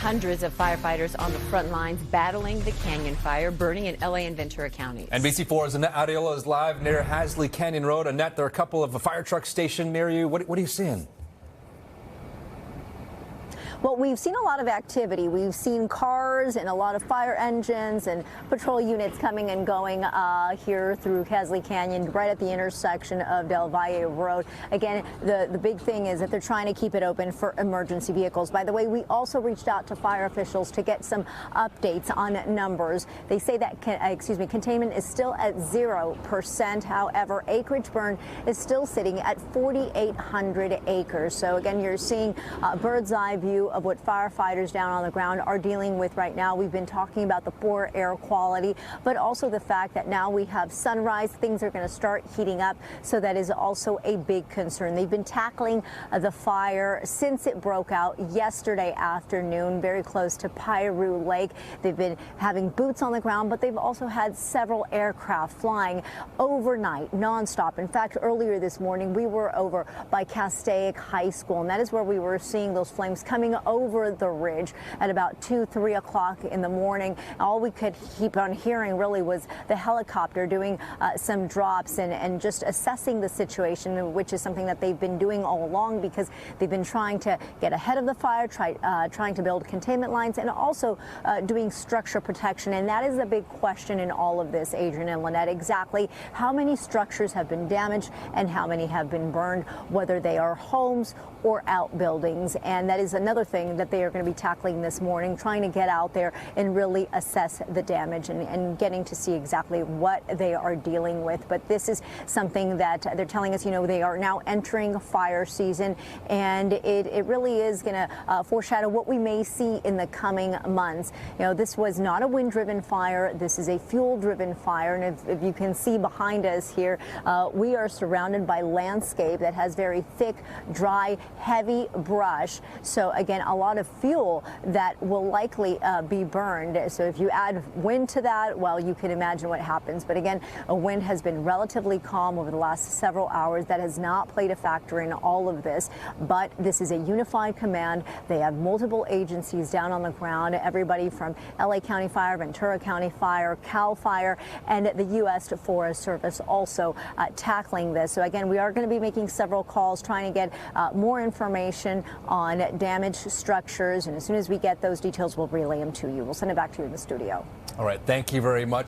Hundreds of firefighters on the front lines battling the canyon fire burning in LA and Ventura counties. NBC4's Annette Arreola is live near Hasley Canyon Road. Annette, there are a couple of fire trucks stationed near you. What are you seeing? Well, we've seen a lot of activity. We've seen cars and a lot of fire engines and patrol units coming and going here through Hasley Canyon, right at the intersection of Del Valle Road. Again, the big thing is that they're trying to keep it open for emergency vehicles. By the way, we also reached out to fire officials to get some updates on numbers. They say that containment is still at 0%. However, acreage burn is still sitting at 4,800 acres. So again, you're seeing a bird's eye view of what firefighters down on the ground are dealing with right now. We've been talking about the poor air quality, but also the fact that now we have sunrise, things are going to start heating up. So that is also a big concern. They've been tackling the fire since it broke out yesterday afternoon, very close to Piru Lake. They've been having boots on the ground, but they've also had several aircraft flying overnight, nonstop. In fact, earlier this morning, we were over by Castaic High School, and that is where we were seeing those flames coming over the ridge at about 2-3 o'clock in the morning. All we could keep on hearing really was the helicopter doing some drops and just assessing the situation, which is something that they've been doing all along because they've been trying to get ahead of the fire, trying to build containment lines, and also doing structure protection. And that is the big question in all of this, Adrian and Lynette. Exactly how many structures have been damaged and how many have been burned, whether they are homes or outbuildings. And that is another thing that they are going to be tackling this morning, trying to get out there and really assess the damage and getting to see exactly what they are dealing with. But this is something that they're telling us, they are now entering fire season, and it really is going to foreshadow what we may see in the coming months. This was not a wind-driven fire. This is a fuel-driven fire. And if you can see behind us here, we are surrounded by landscape that has very thick, dry, heavy brush. So again, a lot of fuel that will likely be burned. So if you add wind to that, well, you can imagine what happens. But again, a wind has been relatively calm over the last several hours. That has not played a factor in all of this. But this is a unified command. They have multiple agencies down on the ground, everybody from LA County Fire, Ventura County Fire, Cal Fire, and the U.S. Forest Service also tackling this. So again, we are going to be making several calls, trying to get more information on damaged structures, and as soon as we get those details, we'll relay them to you. We'll send it back to you in the studio. All right, thank you very much.